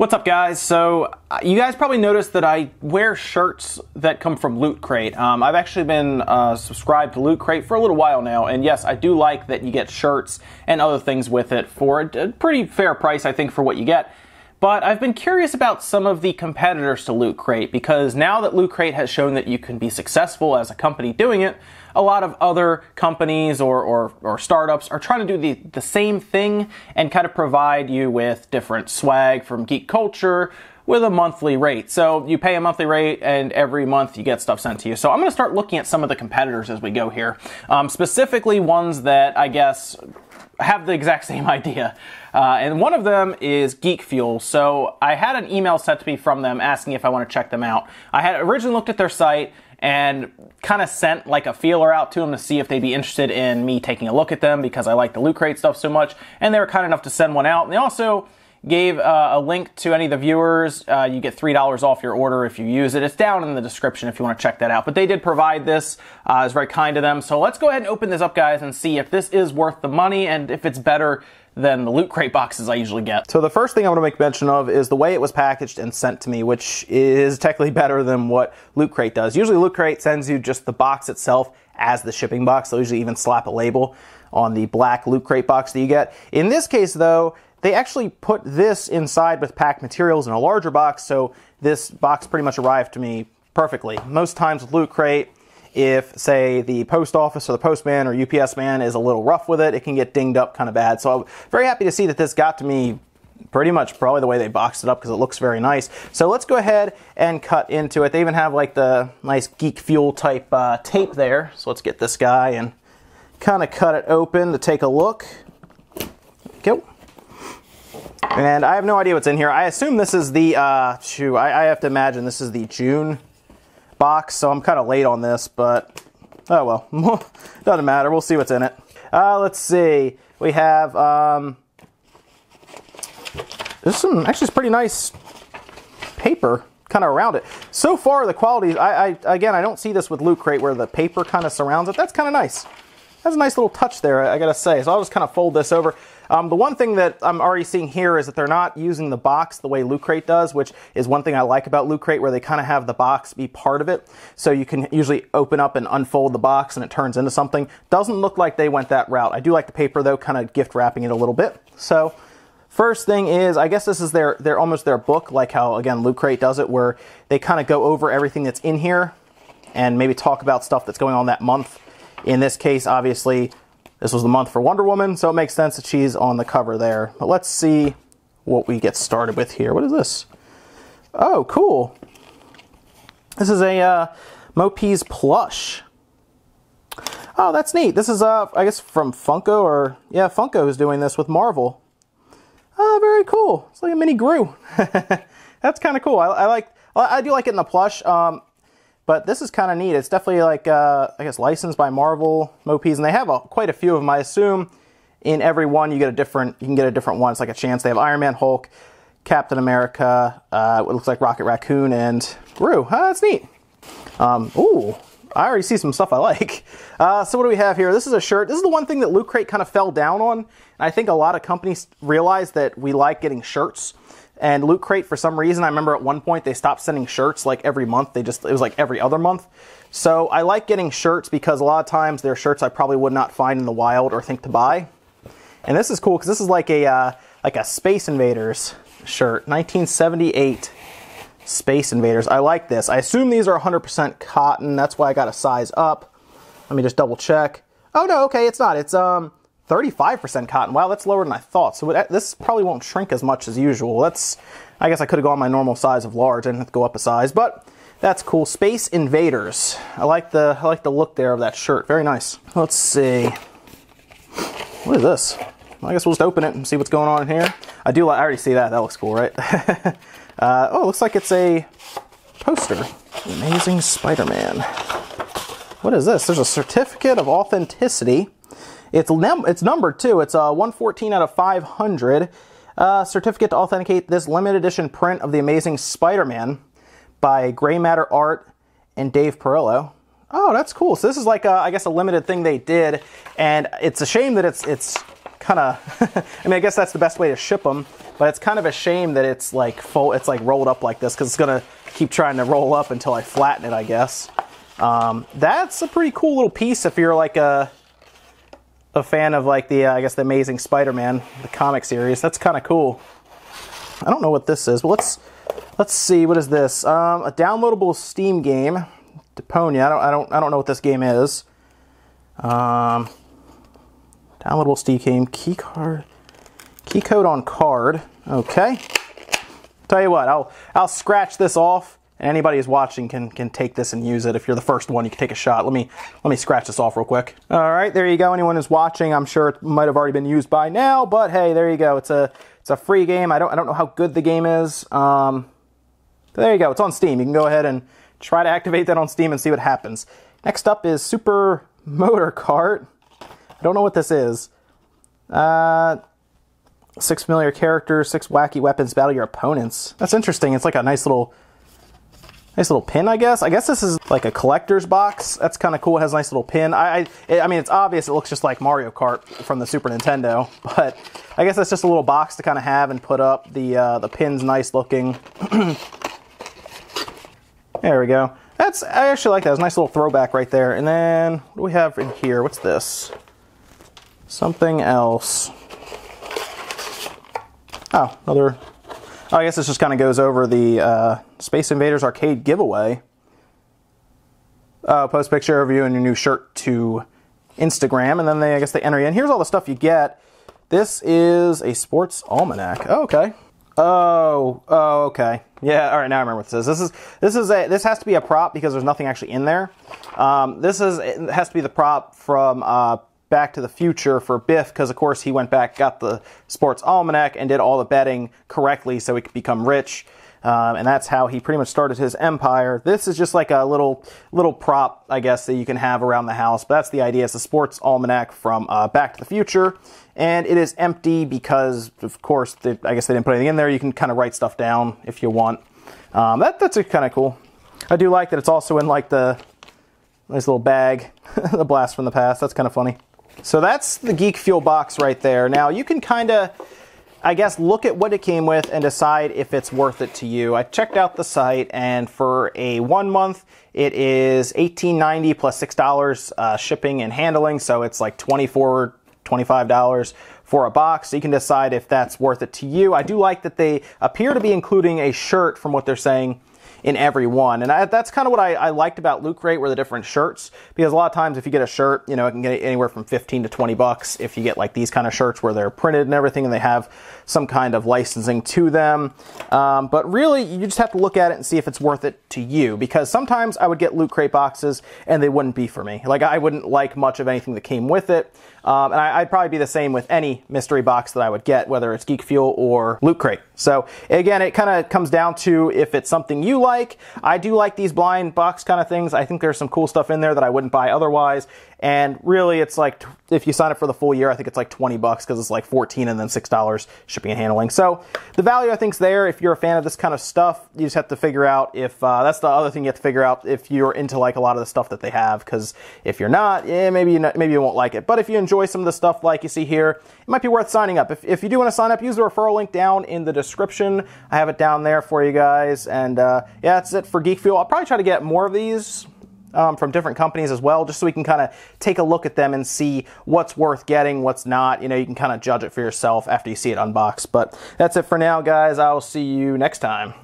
What's up, guys? So you guys probably noticed that I wear shirts that come from Loot Crate. I've actually been subscribed to Loot Crate for a little while now, and yes, I do like that you get shirts and other things with it for a pretty fair price, I think, for what you get. But I've been curious about some of the competitors to Loot Crate, because now that Loot Crate has shown that you can be successful as a company doing it, a lot of other companies or startups are trying to do the same thing and kind of provide you with different swag from geek culture with a monthly rate. So you pay a monthly rate and every month you get stuff sent to you. So I'm going to start looking at some of the competitors as we go here, specifically ones that I guess have the exact same idea. And one of them is GeekFuel. So I had an email sent to me from them asking if I want to check them out. I had originally looked at their site and kind of sent like a feeler out to them to see if they'd be interested in me taking a look at them because I like the Loot Crate stuff so much. And they were kind enough to send one out. And they also gave a link to any of the viewers. You get $3 off your order if you use it. It's down in the description if you want to check that out. But they did provide this. It was very kind of them. So let's go ahead and open this up, guys, and see if this is worth the money and if it's better than the Loot Crate boxes I usually get. So the first thing I want to make mention of is the way it was packaged and sent to me, which is technically better than what Loot Crate does. Usually Loot Crate sends you just the box itself as the shipping box. They'll usually even slap a label on the black Loot Crate box that you get. In this case, though, they actually put this inside with packed materials in a larger box, so this box pretty much arrived to me perfectly. Most times with Loot Crate, if, say, the post office or the postman or UPS man is a little rough with it, it can get dinged up kind of bad. So I'm very happy to see that this got to me pretty much probably the way they boxed it up because it looks very nice. So let's go ahead and cut into it. They even have like the nice GeekFuel type tape there. So let's get this guy and kind of cut it open to take a look. Go. And I have no idea what's in here. I assume this is the, I have to imagine this is the June box, so I'm kind of late on this, but oh well, doesn't matter. We'll see what's in it. Let's see. We have there's some actually pretty nice paper kind of around it. So far, the quality. Again, I don't see this with Loot Crate where the paper kind of surrounds it. That's kind of nice. That's a nice little touch there, I gotta say. So I'll just kind of fold this over. The one thing that I'm already seeing here is that they're not using the box the way Loot Crate does, which is one thing I like about Loot Crate, where they kind of have the box be part of it. So you can usually open up and unfold the box and it turns into something. Doesn't look like they went that route. I do like the paper though, kind of gift wrapping it a little bit. So first thing is, I guess this is their almost their book, like how, again, Loot Crate does it, where they kind of go over everything that's in here and maybe talk about stuff that's going on that month. In this case, obviously, this was the month for Wonder Woman, so it makes sense that she's on the cover there. But let's see what we get started with here. What is this? Oh, cool. This is a Mope's plush. Oh, that's neat. This is, I guess, from Funko, or, yeah, Funko is doing this with Marvel. Oh, very cool. It's like a mini Gru. That's kind of cool. I do like it in the plush. But this is kind of neat. It's definitely like, I guess, licensed by Marvel, Mope's, and they have quite a few of them. I assume in every one you can get a different one. It's like a chance. They have Iron Man, Hulk, Captain America, what looks like Rocket Raccoon, and Gru. That's neat. Ooh, I already see some stuff I like. So what do we have here? This is a shirt. This is the one thing that Loot Crate kind of fell down on. And I think a lot of companies realize that we like getting shirts. And Loot Crate, for some reason, I remember at one point they stopped sending shirts like every month. It was like every other month. So I like getting shirts because a lot of times they're shirts I probably would not find in the wild or think to buy. And this is cool because this is like a Space Invaders shirt, 1978 Space Invaders. I like this. I assume these are 100% cotton. That's why I got a size up. Let me just double check. Oh no, okay, it's not. It's 35% cotton. Wow, that's lower than I thought. So this probably won't shrink as much as usual. I guess I could have gone my normal size of large. I didn't have to go up a size, but that's cool. Space Invaders. I like the look there of that shirt. Very nice. Let's see. What is this? Well, I guess we'll just open it and see what's going on in here. I already see that. That looks cool, right? Oh, it looks like it's a poster. The Amazing Spider-Man. What is this? There's a certificate of authenticity. It's numbered too. It's 114 out of 500. Certificate to authenticate this limited edition print of The Amazing Spider-Man by Gray Matter Art and Dave Perillo. Oh, that's cool. So this is like, I guess, a limited thing they did, and it's a shame that it's kind of, I mean, I guess that's the best way to ship them. but it's kind of a shame that it's like full, it's like rolled up like this, because it's gonna keep trying to roll up until I flatten it, I guess. That's a pretty cool little piece if you're like a fan of like the, I guess, the Amazing Spider-Man, the comic series. That's kind of cool. I don't know what this is, but let's see, what is this? A downloadable Steam game, Deponia. I don't know what this game is. Downloadable Steam game, key code on card. Okay. Tell you what, I'll scratch this off, and anybody who's watching can take this and use it. If you're the first one, you can take a shot. Let me scratch this off real quick. All right, there you go. Anyone who's watching, I'm sure it might have already been used by now, but hey, there you go. It's a free game. I don't know how good the game is. There you go. It's on Steam. You can go ahead and try to activate that on Steam and see what happens. Next up is Super Motor Kart. I don't know what this is. 6 familiar characters, 6 wacky weapons, battle your opponents. That's interesting. It's like a nice little pin, I guess. I guess this is like a collector's box. That's kind of cool. It has a nice little pin. I mean, it's obvious. It looks just like Mario Kart from the Super Nintendo, but I guess that's just a little box to kind of have and put up. The pin's nice looking. There we go. I actually like that. It's a nice little throwback right there. And then what do we have in here? What's this? Something else. Oh, another. Oh, I guess this just kind of goes over the Space Invaders Arcade giveaway. Post picture of you and your new shirt to Instagram, and then I guess they enter you in. Here's all the stuff you get. This is a sports almanac. Oh, okay. Oh, okay. Yeah, all right, now I remember what this is. This has to be a prop because there's nothing actually in there. It has to be the prop from Back to the Future for Biff, because of course he went back, got the sports almanac, and did all the betting correctly so he could become rich. And that's how he pretty much started his empire. This is just like a little prop, I guess, that you can have around the house. But that's the idea. It's a sports almanac from Back to the Future. And it is empty because, of course, I guess they didn't put anything in there. You can kind of write stuff down if you want. That's kind of cool. I do like that it's also in like the nice little bag, the blast from the past. That's kind of funny. So that's the GeekFuel box right there. Now you can kind of, I guess, look at what it came with and decide if it's worth it to you. I checked out the site, and for a 1 month, it is $18.90 plus $6 shipping and handling. So it's like $24, $25 for a box. So you can decide if that's worth it to you. I do like that they appear to be including a shirt from what they're saying in every one. And that's kind of what I liked about Loot Crate, were the different shirts, because a lot of times if you get a shirt, you know, it can get anywhere from 15 to 20 bucks if you get like these kind of shirts where they're printed and everything and they have some kind of licensing to them. But really, you just have to look at it and see if it's worth it to you, because sometimes I would get Loot Crate boxes and they wouldn't be for me. Like, I wouldn't like much of anything that came with it. And I'd probably be the same with any mystery box that I would get, whether it's GeekFuel or Loot Crate. So again, it kind of comes down to if it's something you like. I do like these blind box kind of things. I think there's some cool stuff in there that I wouldn't buy otherwise. And really, it's like, if you sign up for the full year, I think it's like 20 bucks because it's like 14 and then $6 shipping and handling. So the value, I think, is there. If you're a fan of this kind of stuff, you just have to figure out if, that's the other thing you have to figure out, if you're into like a lot of the stuff that they have. Because if you're not, maybe you won't like it. But if you enjoy some of the stuff like you see here, it might be worth signing up. If you do want to sign up, use the referral link down in the description. I have it down there for you guys. And yeah, that's it for GeekFuel. I'll probably try to get more of these from different companies as well, just so we can kind of take a look at them and see what's worth getting, what's not. You know, you can kind of judge it for yourself after you see it unboxed. But that's it for now, guys. I will see you next time.